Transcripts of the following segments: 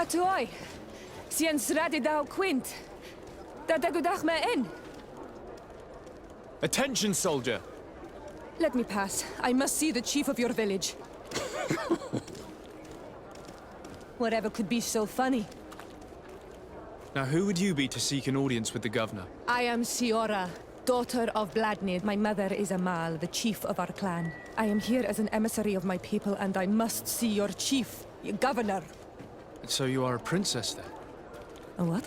Atoi, sien sradi dau quint. Da dagudach me in. Attention, soldier! Let me pass. I must see the chief of your village. Whatever could be so funny. Now, who would you be to seek an audience with the governor? I am Siora, daughter of Bladnid. My mother is Amal, the chief of our clan. I am here as an emissary of my people, and I must see your chief, your governor. So you are a princess, then? A what?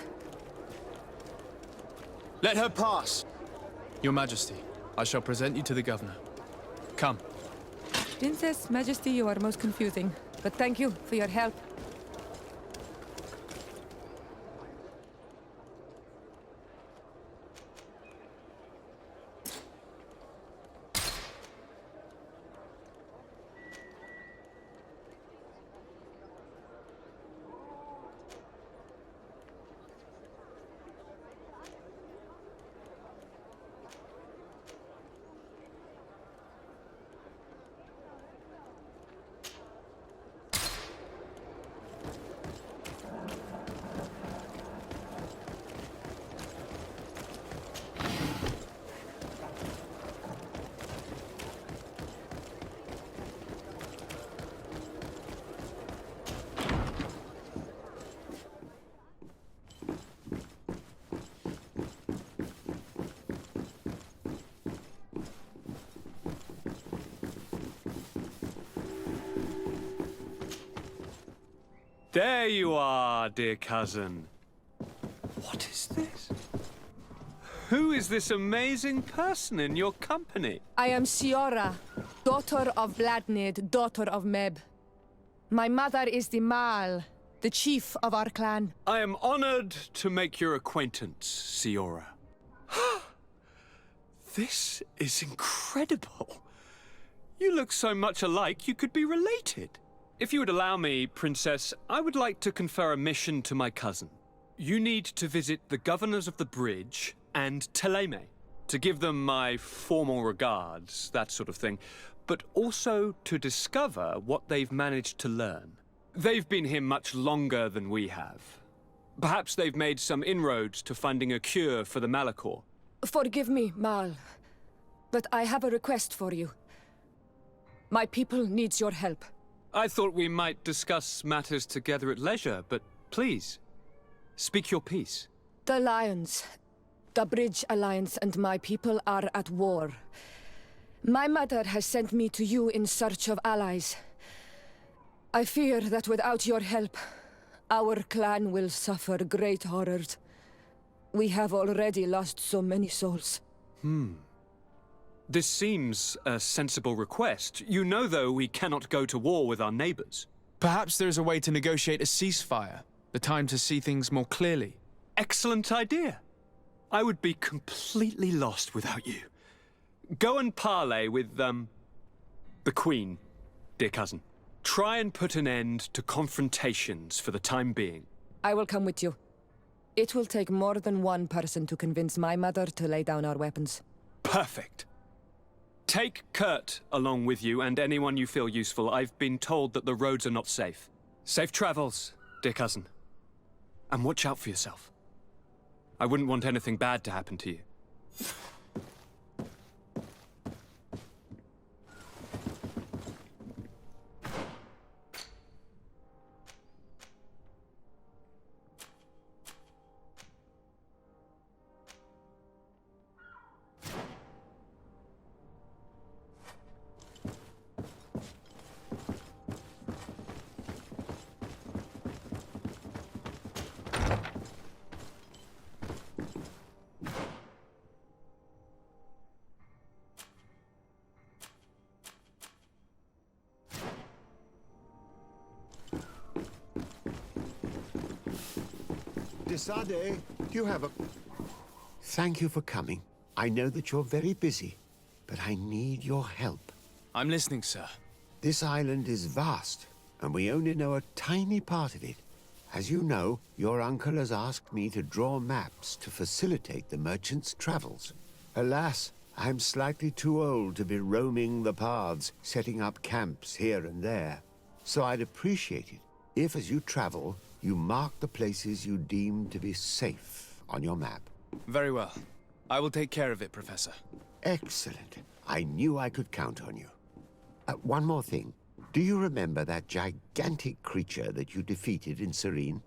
Let her pass! Your Majesty, I shall present you to the governor. Come. Princess, Majesty, you are most confusing. But thank you for your help. There you are, dear cousin. What is this? Who is this amazing person in your company? I am Siora, daughter of Bladnid, daughter of Meb. My mother is the Mal, the chief of our clan. I am honored to make your acquaintance, Siora. This is incredible. You look so much alike you could be related. If you would allow me, Princess, I would like to confer a mission to my cousin. You need to visit the governors of the bridge and Teleme to give them my formal regards, that sort of thing, but also to discover what they've managed to learn. They've been here much longer than we have. Perhaps they've made some inroads to finding a cure for the Malachor. Forgive me, Mal, but I have a request for you. My people needs your help. I thought we might discuss matters together at leisure, but please, speak your piece. The Lions, the Bridge Alliance and my people are at war. My mother has sent me to you in search of allies. I fear that without your help, our clan will suffer great horrors. We have already lost so many souls. This seems a sensible request. You know, though, we cannot go to war with our neighbors. Perhaps there is a way to negotiate a ceasefire. The time to see things more clearly. Excellent idea. I would be completely lost without you. Go and parley with, the Queen, dear cousin. Try and put an end to confrontations for the time being. I will come with you. It will take more than one person to convince my mother to lay down our weapons. Perfect. Take Kurt along with you and anyone you feel useful. I've been told that the roads are not safe. Safe travels, dear cousin. And watch out for yourself. I wouldn't want anything bad to happen to you. Desade, you have a... Thank you for coming. I know that you're very busy, but I need your help. I'm listening, sir. This island is vast, and we only know a tiny part of it. As you know, your uncle has asked me to draw maps to facilitate the merchants' travels. Alas, I'm slightly too old to be roaming the paths, setting up camps here and there. So I'd appreciate it if, as you travel, You mark the places you deem to be safe on your map. Very well. I will take care of it, Professor. Excellent. I knew I could count on you. One more thing. Do you remember that gigantic creature that you defeated in Serene?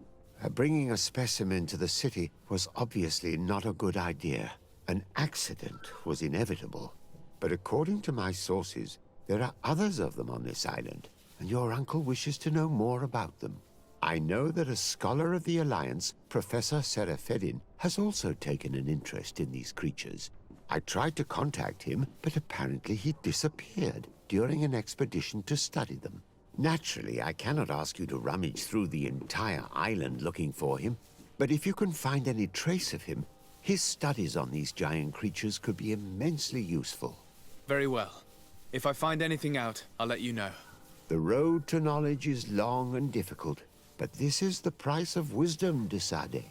Bringing a specimen to the city was obviously not a good idea. An accident was inevitable. But according to my sources, there are others of them on this island, and your uncle wishes to know more about them. I know that a scholar of the Alliance, Professor Serafedin, has also taken an interest in these creatures. I tried to contact him, but apparently he disappeared during an expedition to study them. Naturally, I cannot ask you to rummage through the entire island looking for him, but if you can find any trace of him, his studies on these giant creatures could be immensely useful. Very well. If I find anything out, I'll let you know. The road to knowledge is long and difficult, but this is the price of wisdom, de Sade.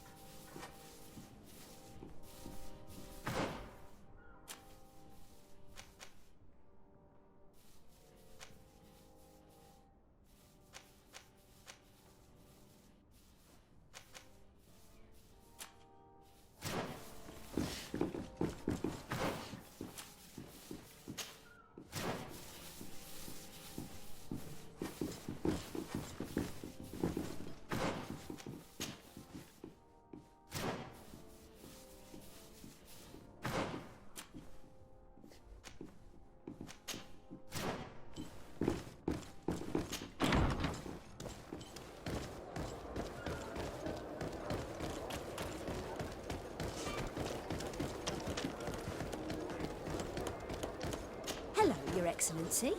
Hello, Your Excellency.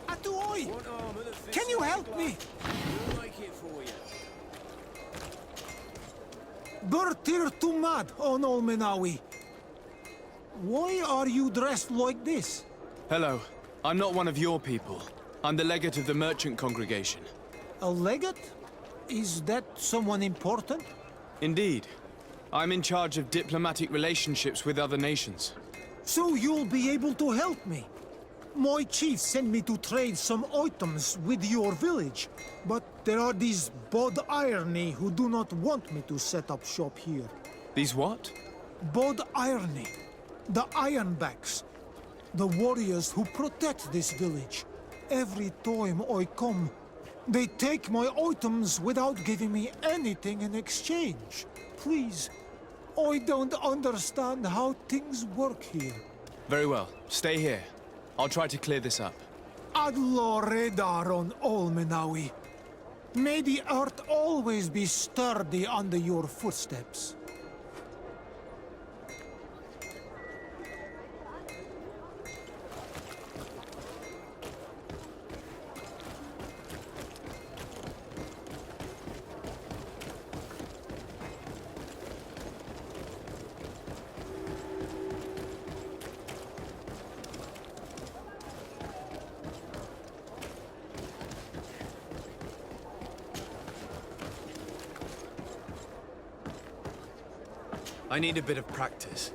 Atuoi! Can you help me? Bertir Tumad on Olmenawi. Why are you dressed like this? Hello. I'm not one of your people. I'm the legate of the merchant congregation. A legate? Is that someone important? Indeed. I'm in charge of diplomatic relationships with other nations. So you'll be able to help me. My chief sent me to trade some items with your village, but there are these Bod Irony who do not want me to set up shop here. These what? Bod Irony. The Ironbacks. The warriors who protect this village. Every time I come, they take my items without giving me anything in exchange. Please, I don't understand how things work here. Very well. Stay here. I'll try to clear this up. Adlo Redar on Olmenawi. May the earth always be sturdy under your footsteps. I need a bit of practice.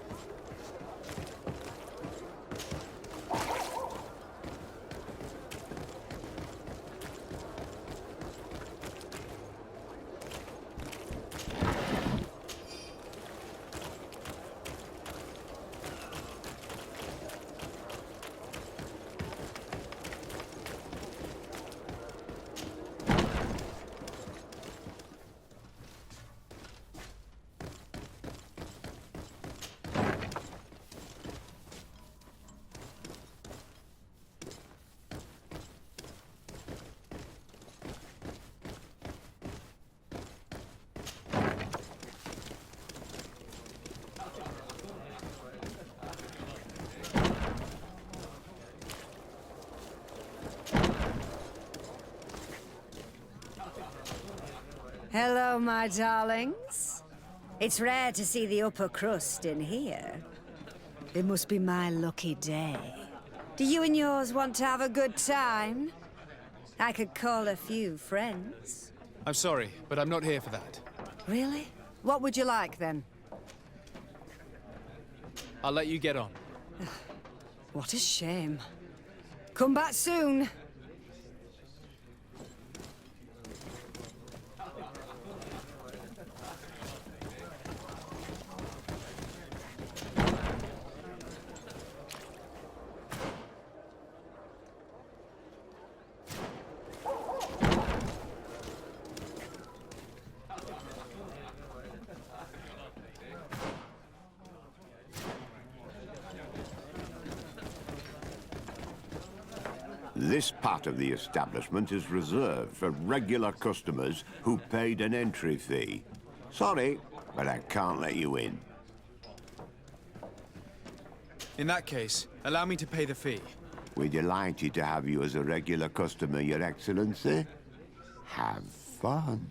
Hello, my darlings. It's rare to see the upper crust in here. It must be my lucky day. Do you and yours want to have a good time? I could call a few friends. I'm sorry, but I'm not here for that. Really? What would you like, then? I'll let you get on. What a shame. Come back soon. This part of the establishment is reserved for regular customers who paid an entry fee. Sorry, but I can't let you in. In that case, allow me to pay the fee. We're delighted to have you as a regular customer, Your Excellency. Have fun.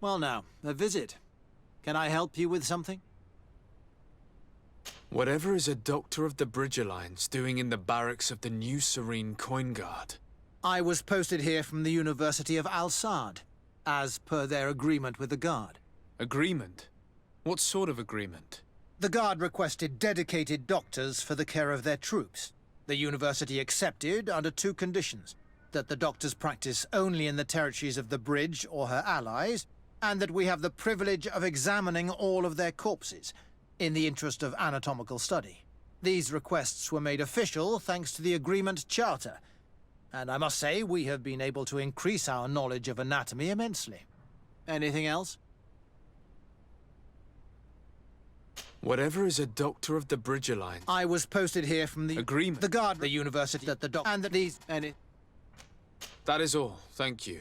Well now, a visit. Can I help you with something? Whatever is a Doctor of the Bridge Alliance doing in the barracks of the New Serene Coin Guard? I was posted here from the University of Al-Sad, as per their agreement with the Guard. Agreement? What sort of agreement? The Guard requested dedicated doctors for the care of their troops. The University accepted under two conditions: that the doctors practice only in the territories of the Bridge or her allies, and that we have the privilege of examining all of their corpses, in the interest of anatomical study. These requests were made official thanks to the Agreement Charter, and I must say we have been able to increase our knowledge of anatomy immensely. Anything else? Whatever is a Doctor of the Bridge Alliance? I was posted here from the... Agreement? The Guard, the University, that the doc... and that these... That is all, thank you.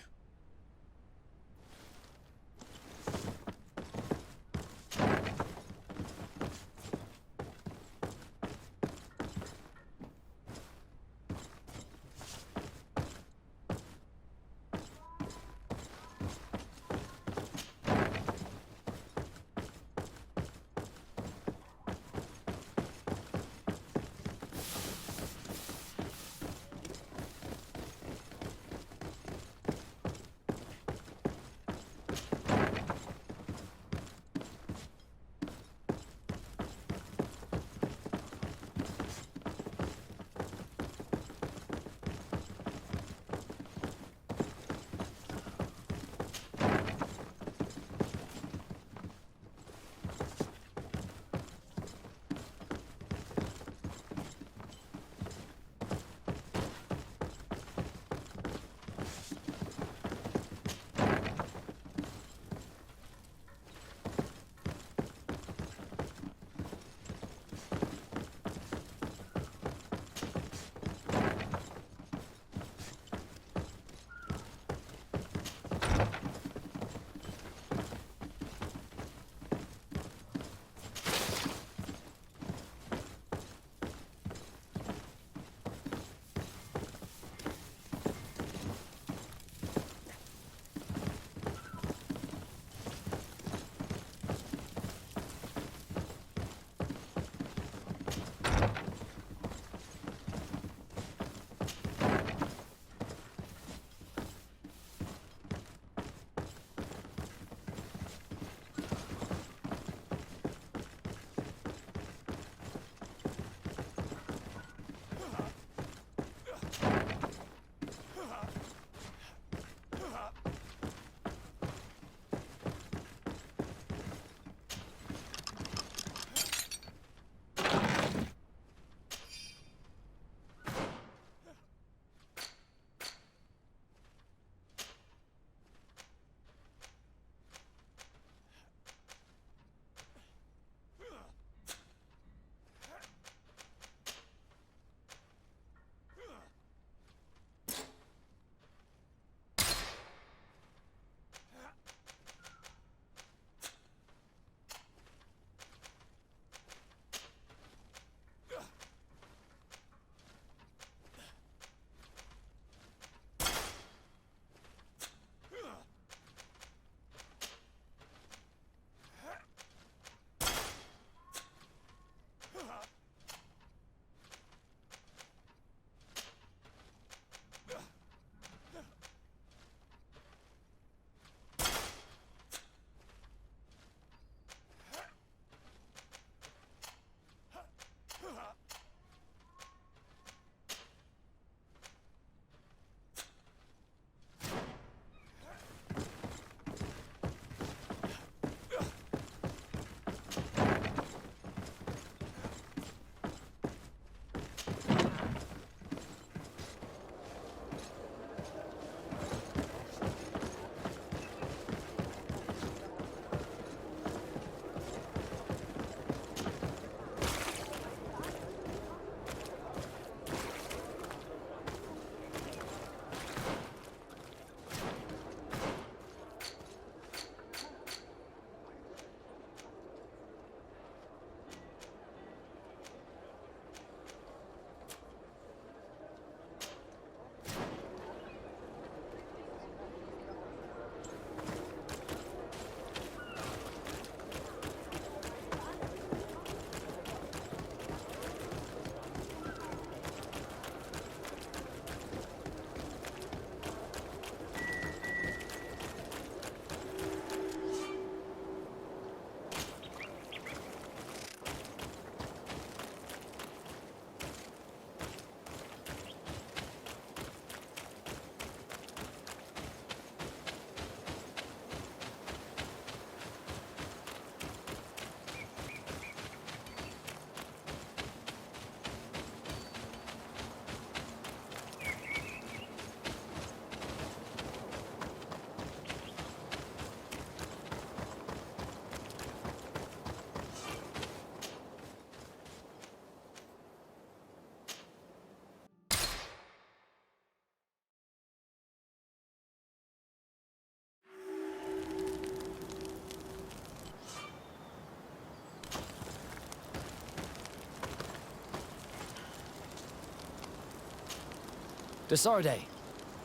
Desarde,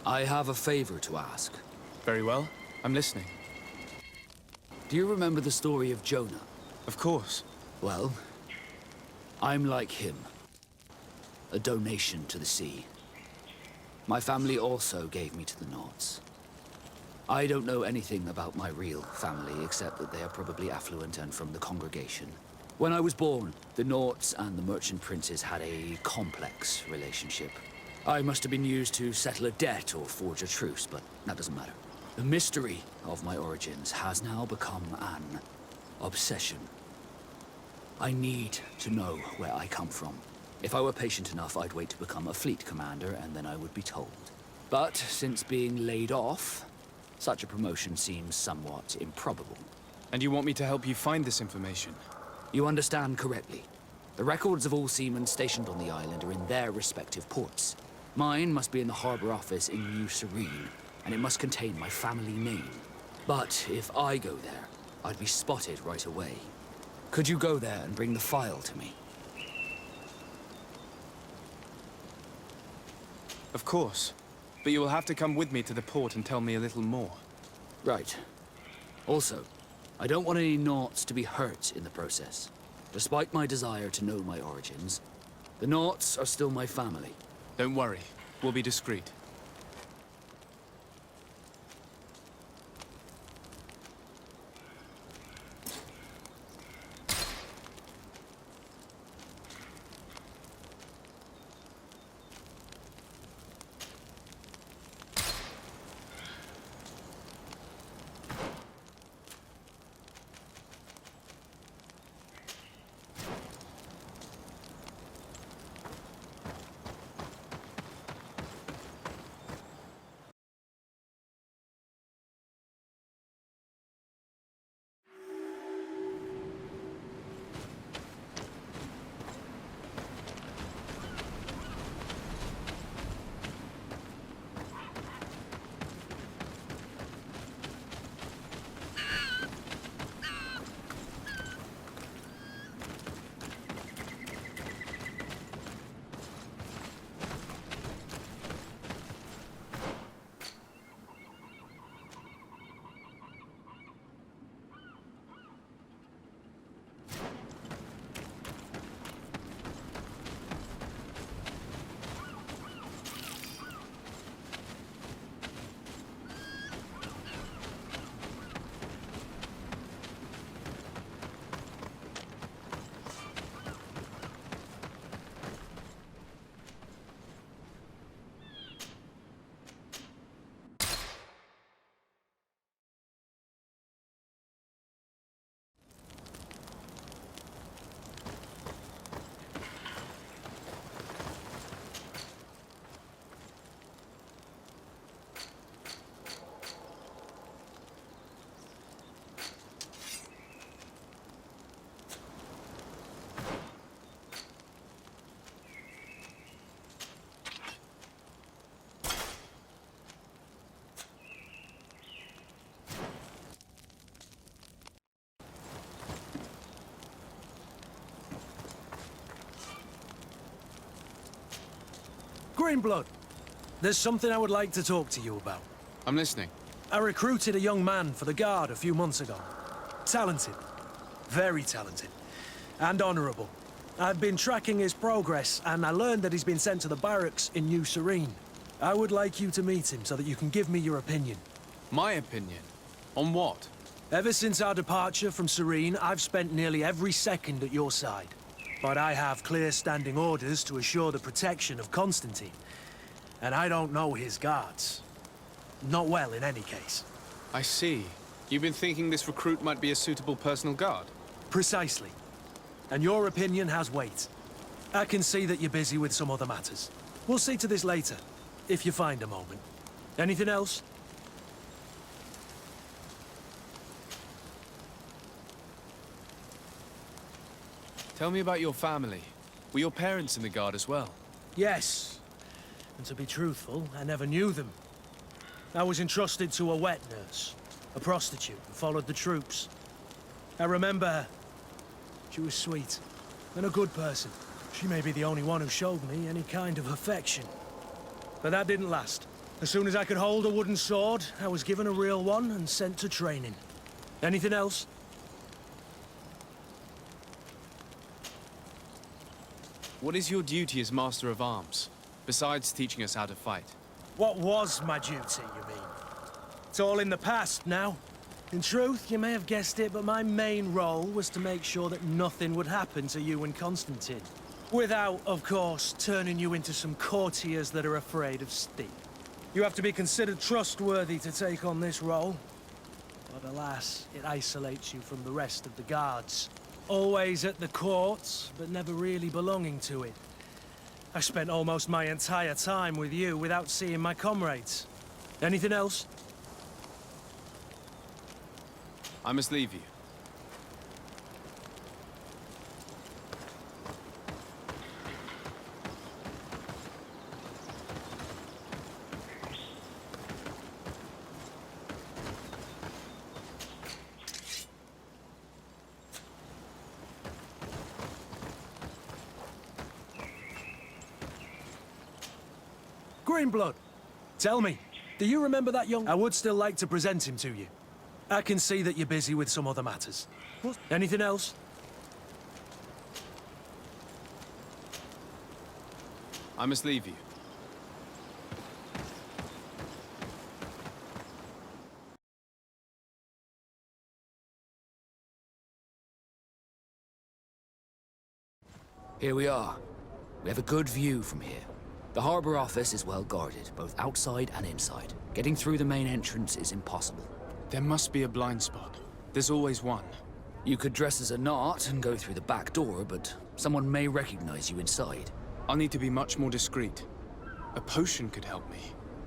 I have a favor to ask. Very well. I'm listening. Do you remember the story of Jonah? Of course. Well, I'm like him. A donation to the sea. My family also gave me to the Nords. I don't know anything about my real family, except that they are probably affluent and from the congregation. When I was born, the Nords and the merchant princes had a complex relationship. I must have been used to settle a debt or forge a truce, but that doesn't matter. The mystery of my origins has now become an obsession. I need to know where I come from. If I were patient enough, I'd wait to become a fleet commander, and then I would be told. But since being laid off, such a promotion seems somewhat improbable. And you want me to help you find this information? You understand correctly. The records of all seamen stationed on the island are in their respective ports. Mine must be in the harbor office in New Serene, and it must contain my family name. But if I go there, I'd be spotted right away. Could you go there and bring the file to me? Of course. But you will have to come with me to the port and tell me a little more. Right. Also, I don't want any Nauts to be hurt in the process. Despite my desire to know my origins, the Nauts are still my family. Don't worry. We'll be discreet. Greenblood, there's something I would like to talk to you about. I'm listening. I recruited a young man for the Guard a few months ago. Talented. Very talented. And honorable. I've been tracking his progress, and I learned that he's been sent to the barracks in New Serene. I would like you to meet him so that you can give me your opinion. My opinion? On what? Ever since our departure from Serene, I've spent nearly every second at your side. But I have clear standing orders to assure the protection of Constantine. And I don't know his guards. Not well, in any case. I see. You've been thinking this recruit might be a suitable personal guard? Precisely. And your opinion has weight. I can see that you're busy with some other matters. We'll see to this later, if you find a moment. Anything else? Tell me about your family. Were your parents in the Guard as well? Yes. And to be truthful, I never knew them. I was entrusted to a wet nurse, a prostitute who followed the troops. I remember her. She was sweet and a good person. She may be the only one who showed me any kind of affection. But that didn't last. As soon as I could hold a wooden sword, I was given a real one and sent to training. Anything else? What is your duty as Master of Arms, besides teaching us how to fight? What was my duty, you mean? It's all in the past now. In truth, you may have guessed it, but my main role was to make sure that nothing would happen to you and Constantine. Without, of course, turning you into some courtiers that are afraid of steam. You have to be considered trustworthy to take on this role. But alas, it isolates you from the rest of the guards. Always at the court, but never really belonging to it. I spent almost my entire time with you without seeing my comrades. Anything else? I must leave you. Greenblood, tell me, do you remember that young... I would still like to present him to you. I can see that you're busy with some other matters. Anything else? I must leave you. Here we are. We have a good view from here. The harbor office is well guarded, both outside and inside. Getting through the main entrance is impossible. There must be a blind spot. There's always one. You could dress as a knot and go through the back door, but someone may recognize you inside. I'll need to be much more discreet. A potion could help me.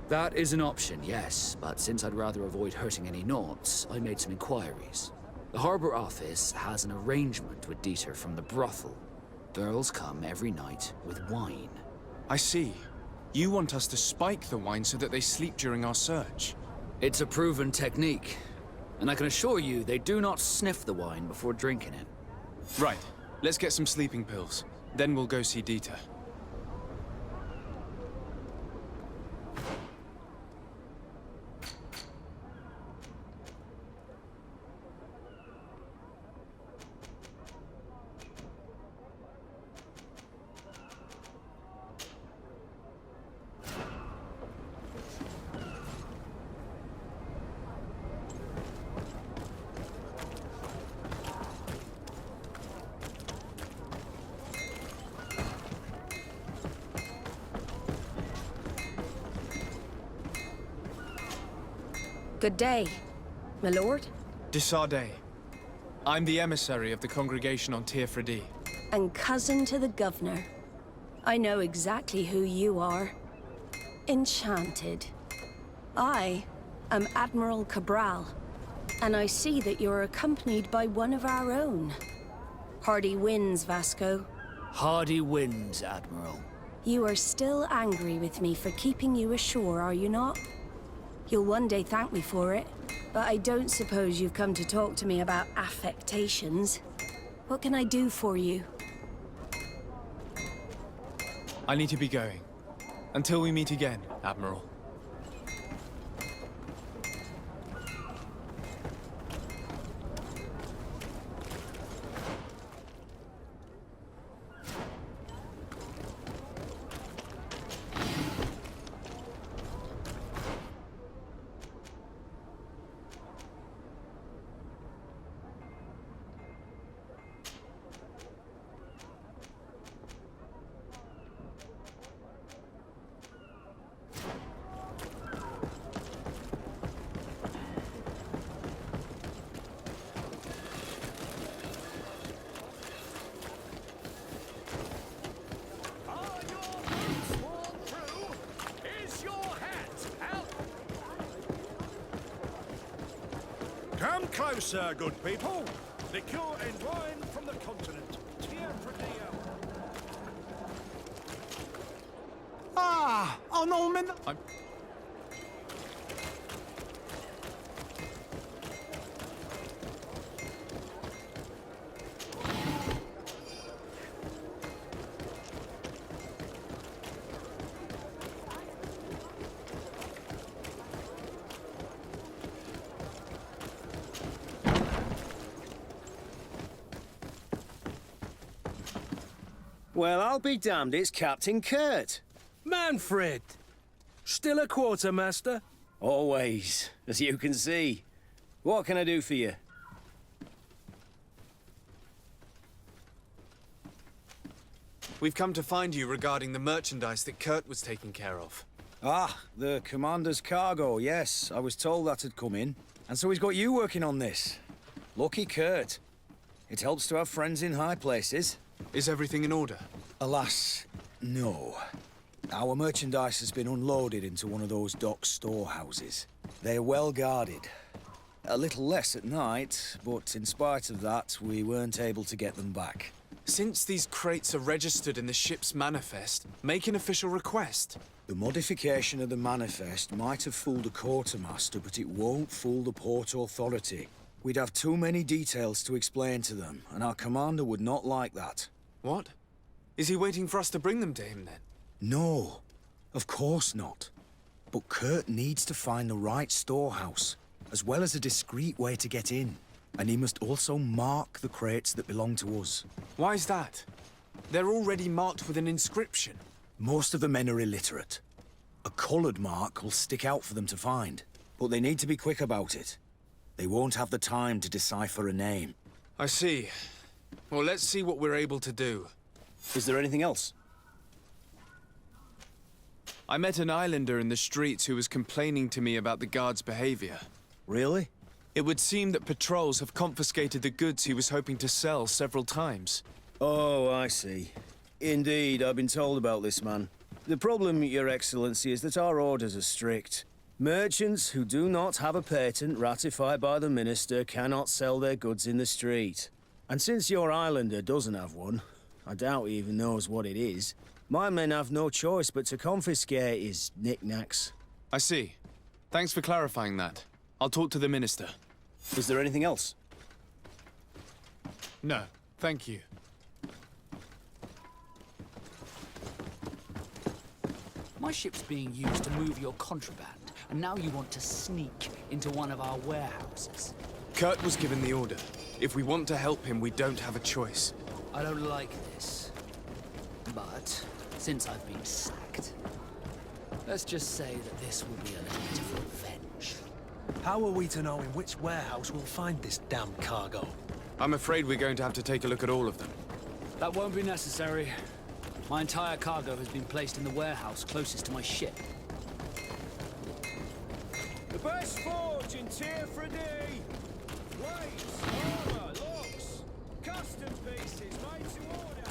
That is an option, yes, but since I'd rather avoid hurting any knots, I made some inquiries. The harbor office has an arrangement with Dieter from the brothel. Girls come every night with wine. I see. You want us to spike the wine so that they sleep during our search. It's a proven technique, and I can assure you they do not sniff the wine before drinking it. Right. Let's get some sleeping pills. Then we'll go see Dieter. Good day, my lord. Desardet. I'm the emissary of the congregation on Tir-Fredi. And cousin to the governor. I know exactly who you are. Enchanted. I am Admiral Cabral, and I see that you're accompanied by one of our own. Hardy winds, Vasco. Hardy winds, Admiral. You are still angry with me for keeping you ashore, are you not? You'll one day thank me for it, but I don't suppose you've come to talk to me about affectations. What can I do for you? I need to be going. Until we meet again, Admiral. Come closer, good people. Liqueur and wine from the continent. Tir-Fredi. Ah, an omen. Well, I'll be damned, it's Captain Kurt. Manfred! Still a quartermaster? Always, as you can see. What can I do for you? We've come to find you regarding the merchandise that Kurt was taking care of. Ah, the commander's cargo, yes. I was told that had come in. And so he's got you working on this. Lucky Kurt. It helps to have friends in high places. Is everything in order? Alas, no. Our merchandise has been unloaded into one of those dock storehouses. They're well guarded. A little less at night, but in spite of that, we weren't able to get them back. Since these crates are registered in the ship's manifest, make an official request. The modification of the manifest might have fooled a quartermaster, but it won't fool the Port Authority. We'd have too many details to explain to them, and our commander would not like that. What? Is he waiting for us to bring them to him, then? No, of course not. But Kurt needs to find the right storehouse, as well as a discreet way to get in. And he must also mark the crates that belong to us. Why is that? They're already marked with an inscription. Most of the men are illiterate. A coloured mark will stick out for them to find, but they need to be quick about it. They won't have the time to decipher a name. I see. Well, let's see what we're able to do. Is there anything else? I met an islander in the streets who was complaining to me about the guard's behavior. Really? It would seem that patrols have confiscated the goods he was hoping to sell several times. Oh, I see. Indeed, I've been told about this man. The problem, Your Excellency, is that our orders are strict. Merchants who do not have a patent ratified by the Minister cannot sell their goods in the street. And since your islander doesn't have one, I doubt he even knows what it is, my men have no choice but to confiscate his knickknacks. I see. Thanks for clarifying that. I'll talk to the Minister. Is there anything else? No, thank you. My ship's being used to move your contraband, and now you want to sneak into one of our warehouses. Kurt was given the order. If we want to help him, we don't have a choice. I don't like this. But, since I've been sacked, let's just say that this will be a little bit of revenge. How are we to know in which warehouse we'll find this damn cargo? I'm afraid we're going to have to take a look at all of them. That won't be necessary. My entire cargo has been placed in the warehouse closest to my ship. The best forge in Tier for D! Plates, armor, locks, custom pieces made to order!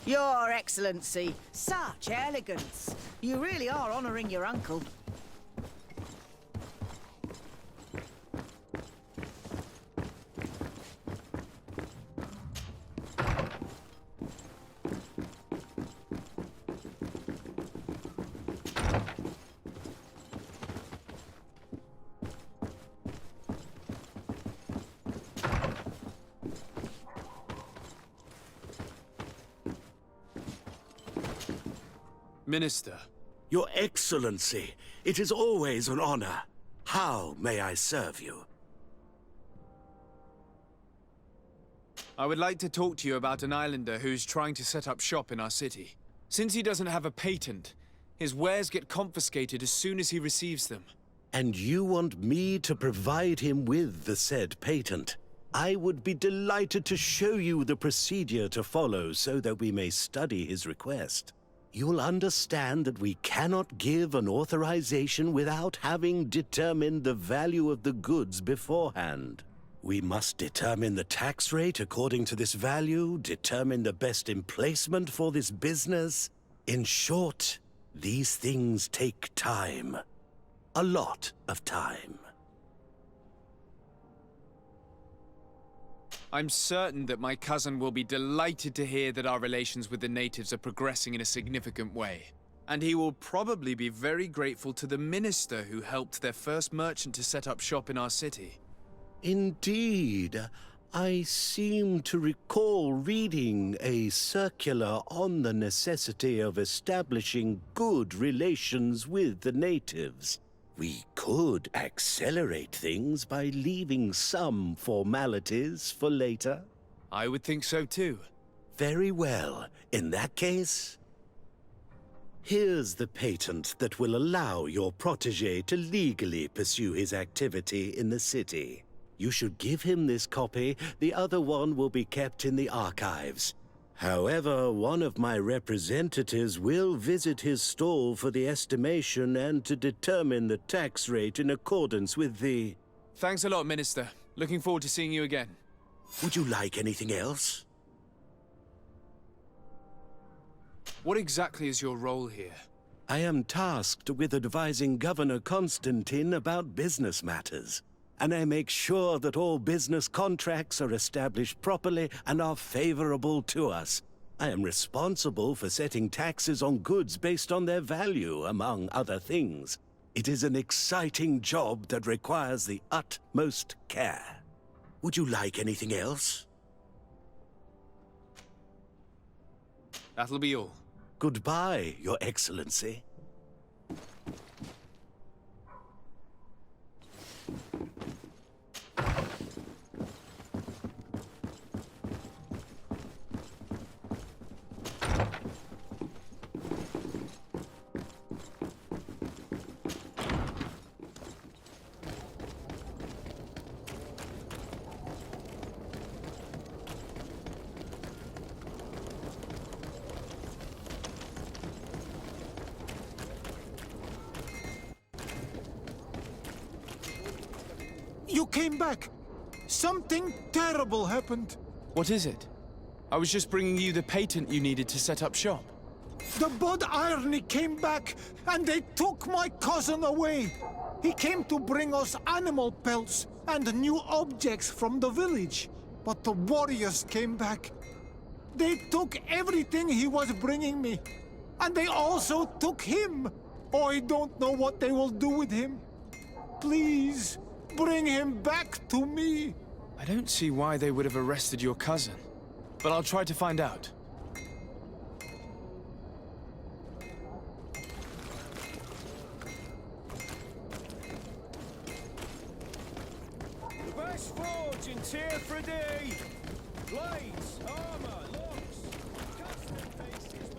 Your Excellency, such elegance. You really are honouring your uncle. Minister. Your Excellency, it is always an honor. How may I serve you? I would like to talk to you about an islander who's trying to set up shop in our city. Since he doesn't have a patent, his wares get confiscated as soon as he receives them. And you want me to provide him with the said patent? I would be delighted to show you the procedure to follow so that we may study his request. You'll understand that we cannot give an authorization without having determined the value of the goods beforehand. We must determine the tax rate according to this value, determine the best emplacement for this business. In short, these things take time. A lot of time. I'm certain that my cousin will be delighted to hear that our relations with the natives are progressing in a significant way. And he will probably be very grateful to the minister who helped their first merchant to set up shop in our city. Indeed. I seem to recall reading a circular on the necessity of establishing good relations with the natives. We could accelerate things by leaving some formalities for later. I would think so too. Very well. In that case, here's the patent that will allow your protégé to legally pursue his activity in the city. You should give him this copy. The other one will be kept in the archives. However, one of my representatives will visit his stall for the estimation and to determine the tax rate in accordance with the... Thanks a lot, Minister. Looking forward to seeing you again. Would you like anything else? What exactly is your role here? I am tasked with advising Governor Constantine about business matters. And I make sure that all business contracts are established properly and are favorable to us. I am responsible for setting taxes on goods based on their value, among other things. It is an exciting job that requires the utmost care. Would you like anything else? That'll be all. Goodbye, Your Excellency. You came back. Something terrible happened. What is it? I was just bringing you the patent you needed to set up shop. The Bud Irony came back, and they took my cousin away. He came to bring us animal pelts and new objects from the village. But the warriors came back. They took everything he was bringing me. And they also took him. I don't know what they will do with him. Please, bring him back to me. I don't see why they would have arrested your cousin, but I'll try to find out. The best forge in Tier for a day. Blades, armor, locks, custom pieces,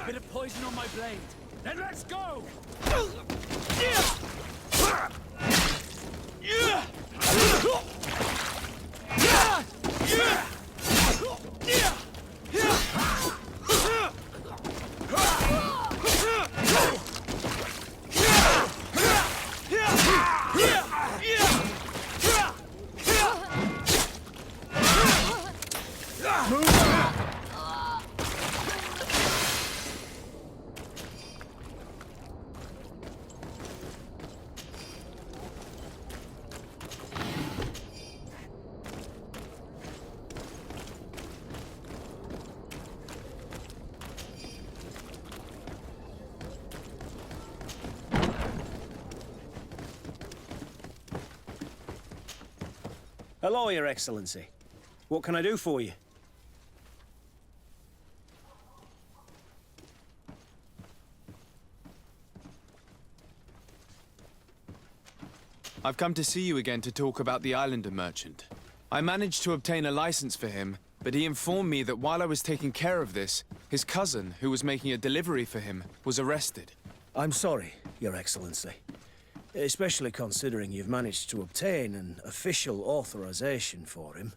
A bit of poison on my blade. Then let's go! Hello, Your Excellency. What can I do for you? I've come to see you again to talk about the Islander merchant. I managed to obtain a license for him, but he informed me that while I was taking care of this, his cousin, who was making a delivery for him, was arrested. I'm sorry, Your Excellency. Especially considering you've managed to obtain an official authorization for him.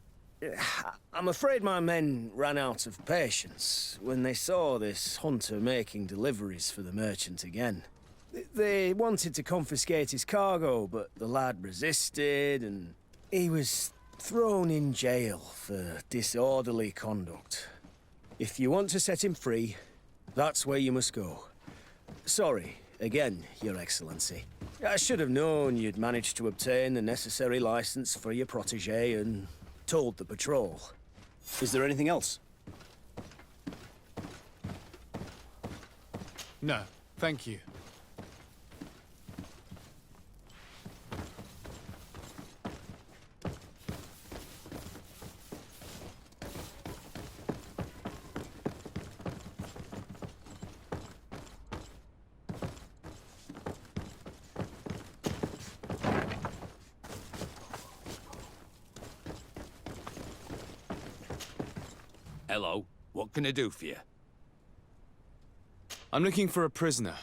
I'm afraid my men ran out of patience when they saw this hunter making deliveries for the merchant again. They wanted to confiscate his cargo, but the lad resisted, and he was thrown in jail for disorderly conduct. If you want to set him free, that's where you must go. Sorry, again, Your Excellency. I should have known you'd managed to obtain the necessary license for your protégé and told the patrol. Is there anything else? No, thank you. Hello, what can I do for you? I'm looking for a prisoner.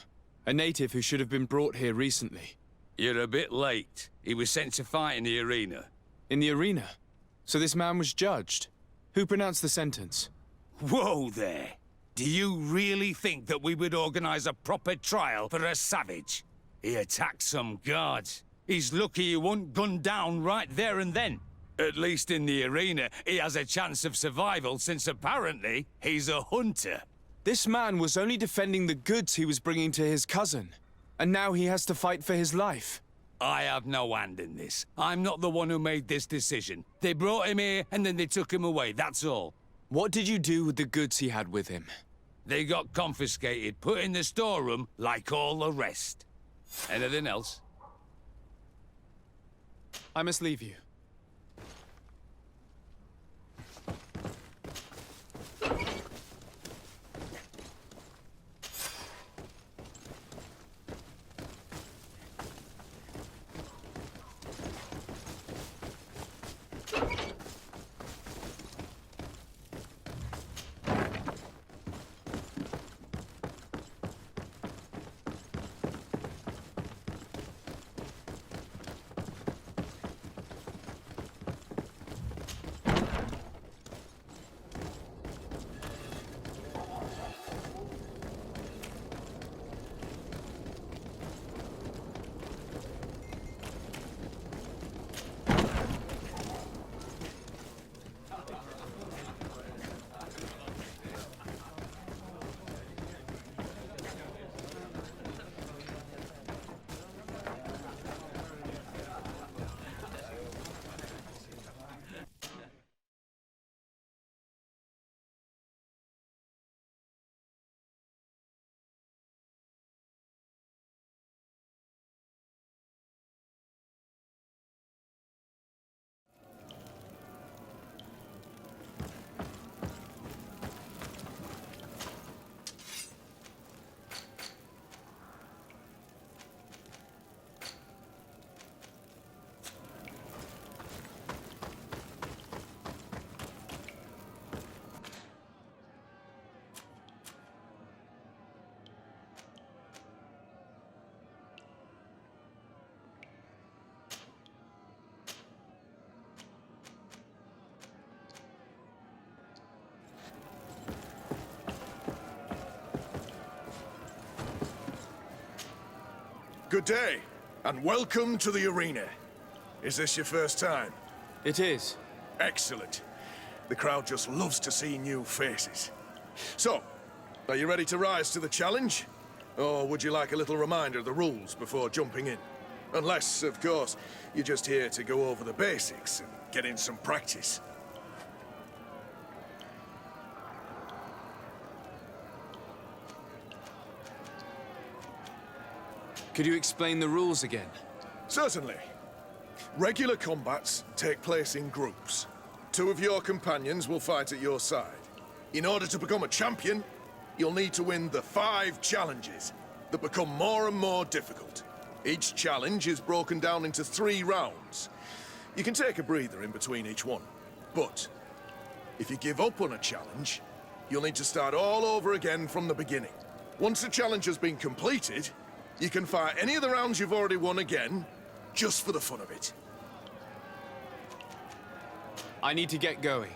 A native who should have been brought here recently. You're a bit late. He was sent to fight in the arena. In the arena? So this man was judged? Who pronounced the sentence? Whoa there! Do you really think that we would organize a proper trial for a savage? He attacked some guards. He's lucky he wasn't gunned down right there and then. At least in the arena, he has a chance of survival since apparently he's a hunter. This man was only defending the goods he was bringing to his cousin. And now he has to fight for his life. I have no hand in this. I'm not the one who made this decision. They brought him here and then they took him away, that's all. What did you do with the goods he had with him? They got confiscated, put in the storeroom like all the rest. Anything else? I must leave you. Good day, and welcome to the arena. Is this your first time? It is. Excellent. The crowd just loves to see new faces. So, are you ready to rise to the challenge? Or would you like a little reminder of the rules before jumping in? Unless, of course, you're just here to go over the basics and get in some practice. Could you explain the rules again? Certainly. Regular combats take place in groups. 2 of your companions will fight at your side. In order to become a champion, you'll need to win the 5 challenges that become more and more difficult. Each challenge is broken down into 3 rounds. You can take a breather in between each one. But if you give up on a challenge, you'll need to start all over again from the beginning. Once the challenge has been completed, you can fight any of the rounds you've already won again, just for the fun of it. I need to get going.